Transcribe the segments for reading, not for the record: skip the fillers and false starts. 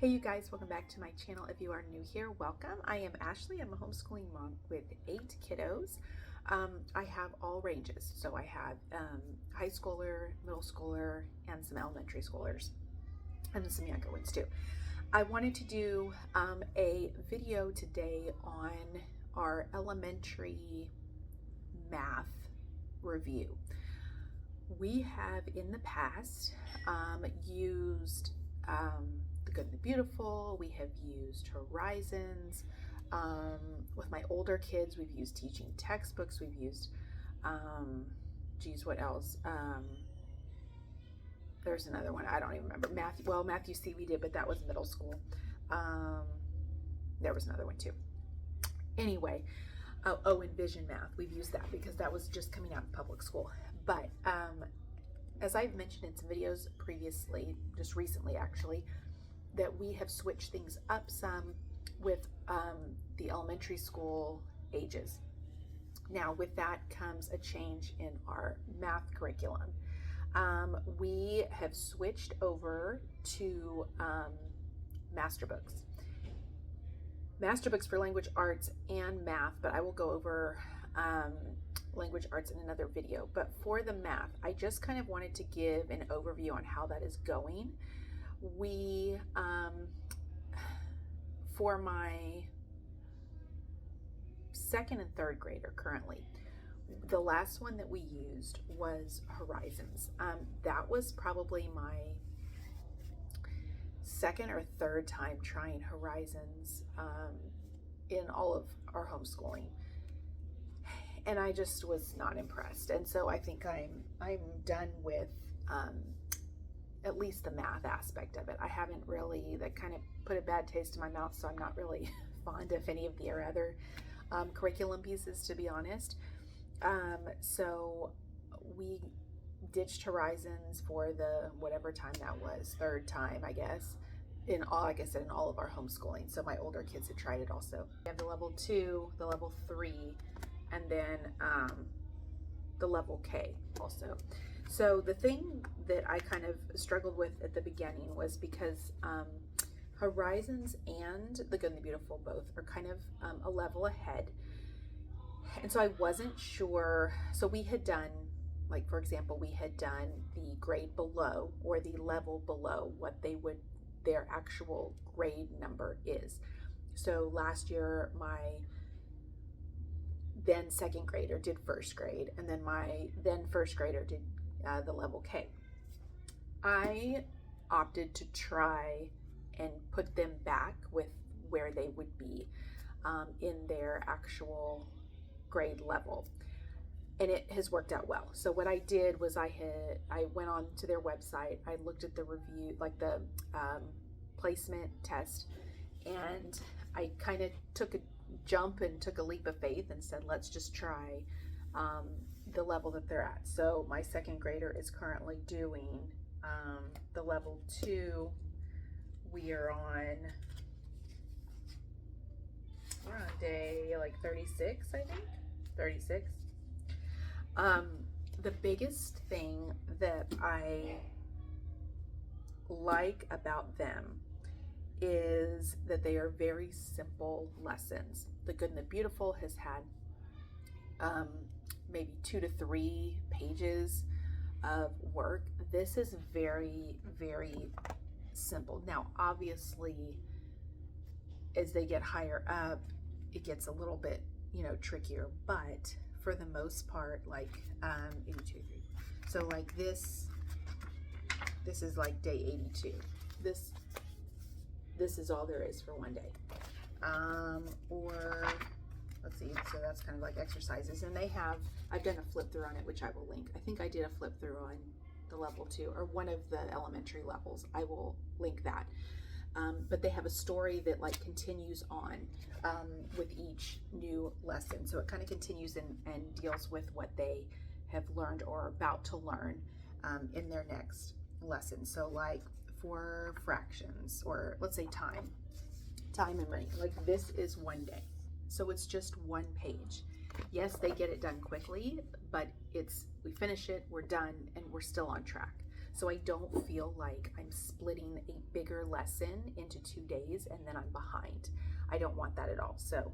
Hey you guys, welcome back to my channel. If you are new here, welcome. I am Ashley. I'm a homeschooling mom with 8 kiddos. I have all ranges. So I have high schooler, middle schooler, and some elementary schoolers, and some younger ones too. I wanted to do a video today on our elementary math review. We have in the past used The Good and the Beautiful. We have used Horizons. With my older kids, we've used teaching textbooks. We've used, geez, what else? There's another one. I don't even remember. Matthew C we did, but that was middle school. There was another one too. Anyway, Envision Math. We've used that because that was just coming out of public school. But as I've mentioned in some videos previously, just recently actually, that we have switched things up some with the elementary school ages. Now with that comes a change in our math curriculum. We have switched over to Masterbooks. Masterbooks for language arts and math, but I will go over language arts in another video. But for the math, I just kind of wanted to give an overview on how that is going. We, for my second and third grader currently, the last one that we used was Horizons. That was probably my second or third time trying Horizons in all of our homeschooling, and I just was not impressed. And so I think I'm done with at least the math aspect of it. I haven't really, that kind of put a bad taste in my mouth, so I'm not really fond of any of the other curriculum pieces, to be honest. So we ditched Horizons for the whatever time that was, third time I guess, in all, like I said, in all of our homeschooling. So my older kids had tried it also. We have the level 2, the level 3, and then the level K also. So the thing that I kind of struggled with at the beginning was because Horizons and The Good and the Beautiful both are kind of a level ahead. And so I wasn't sure. So we had done, like for example, we had done the grade below or the level below what their actual grade number is. So last year, my then second grader did first grade, and then my then first grader did the level K. I opted to try and put them back with where they would be in their actual grade level, and it has worked out well. So what I did was I went on to their website, I looked at the review, like the placement test, and I kind of took a jump and took a leap of faith and said, let's just try the level that they're at. So my second grader is currently doing the level 2. We're on day like 36, I think, 36. The biggest thing that I like about them is that they are very simple lessons. The Good and the Beautiful has had maybe 2 to 3 pages of work. This is very, very simple. Now, obviously, as they get higher up, it gets a little bit, trickier, but for the most part, like 82, so like this is like day 82. This is all there is for one day. Or let's see, so that's kind of like exercises, and I've done a flip through on it, which I will link. I think I did a flip through on the level 2 or one of the elementary levels. I will link that. But they have a story that like continues on with each new lesson. So it kind of continues and deals with what they have learned or are about to learn in their next lesson. So like for fractions, or let's say time and money, like this is one day. So it's just one page. Yes, they get it done quickly, but we finish it, we're done, and we're still on track. so I don't feel like I'm splitting a bigger lesson into 2 days and then I'm behind. I don't want that at all. So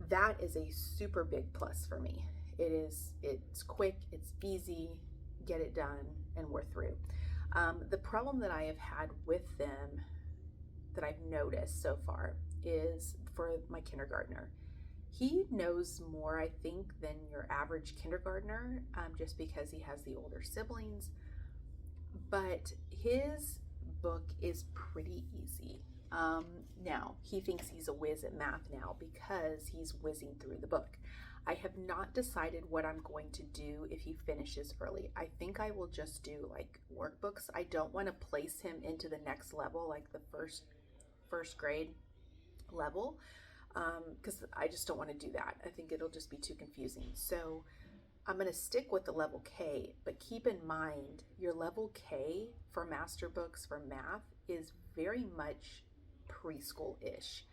that is a super big plus for me. It's quick, it's easy, get it done, and we're through. The problem that I have had with them that I've noticed so far is for my kindergartner. He knows more, I think, than your average kindergartner, just because he has the older siblings. But his book is pretty easy. Now, he thinks he's a whiz at math now because he's whizzing through the book. I have not decided what I'm going to do if he finishes early. I think I will just do like workbooks. I don't want to place him into the next level, like the first grade level, because I just don't want to do that. I think it'll just be too confusing. So I'm going to stick with the level K, but keep in mind your level K for Masterbooks for math is very much preschool-ish,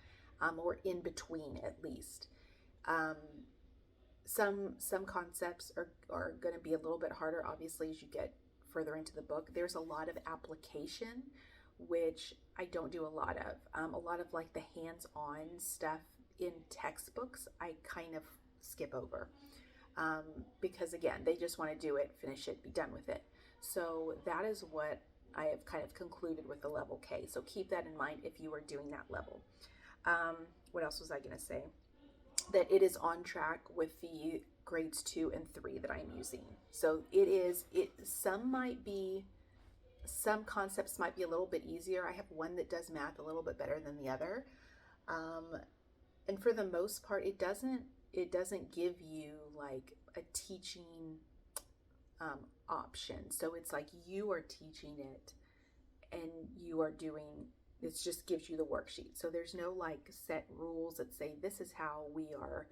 or in between at least. Some concepts are going to be a little bit harder, obviously, as you get further into the book. There's a lot of application, which I don't do a lot of. A lot of like the hands-on stuff in textbooks, I kind of skip over. Because again, they just want to do it, finish it, be done with it. So that is what I have kind of concluded with the level K. So keep that in mind if you are doing that level. What else was I going to say? That it is on track with the grades 2 and 3 that I'm using. So some concepts might be a little bit easier. I have one that does math a little bit better than the other. And for the most part, it doesn't give you like a teaching option. So it's like you are teaching it and you are doing, it just gives you the worksheet. So there's no like set rules that say this is how we are,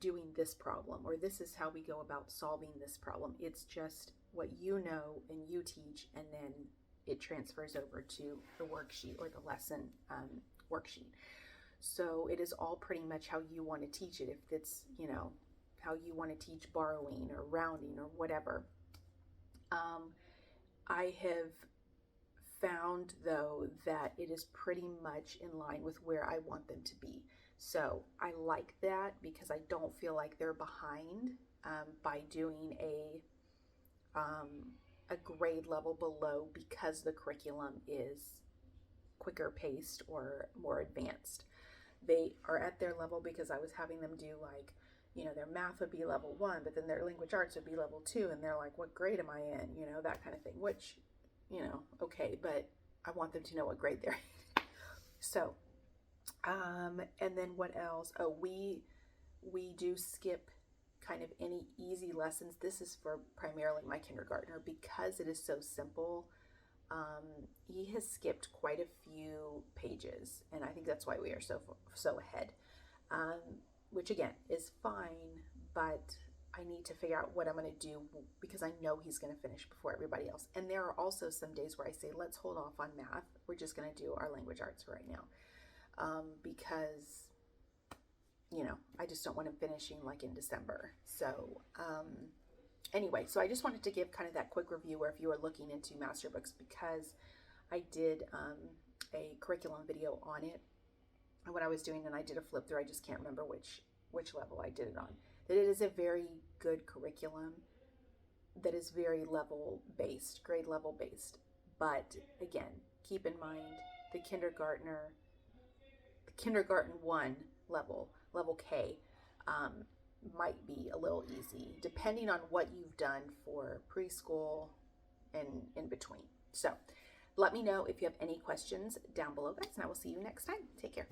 doing this problem, or this is how we go about solving this problem. It's just what you know and you teach, and then it transfers over to the worksheet or the lesson worksheet. So it is all pretty much how you want to teach it. If it's, how you want to teach borrowing or rounding or whatever. I have found though that it is pretty much in line with where I want them to be. So I like that because I don't feel like they're behind by doing a grade level below because the curriculum is quicker paced or more advanced. They are at their level because I was having them do like, their math would be level 1, but then their language arts would be level 2, and they're like, what grade am I in? That kind of thing, which, okay, but I want them to know what grade they're in. So, and then what else? Oh, we do skip kind of any easy lessons. This is for primarily my kindergartner because it is so simple. He has skipped quite a few pages, and I think that's why we are so ahead, which again is fine, but I need to figure out what I'm going to do because I know he's going to finish before everybody else. And there are also some days where I say, let's hold off on math. We're just going to do our language arts for right now, because I just don't want him finishing like in December. So anyway, so I just wanted to give kind of that quick review where if you are looking into Masterbooks, because I did a curriculum video on it and what I was doing, and I did a flip through. I just can't remember which level I did it on. That it is a very good curriculum that is very grade level based. But again, keep in mind the kindergarten 1 level K, might be a little easy depending on what you've done for preschool and in between. So let me know if you have any questions down below, guys, and I will see you next time. Take care.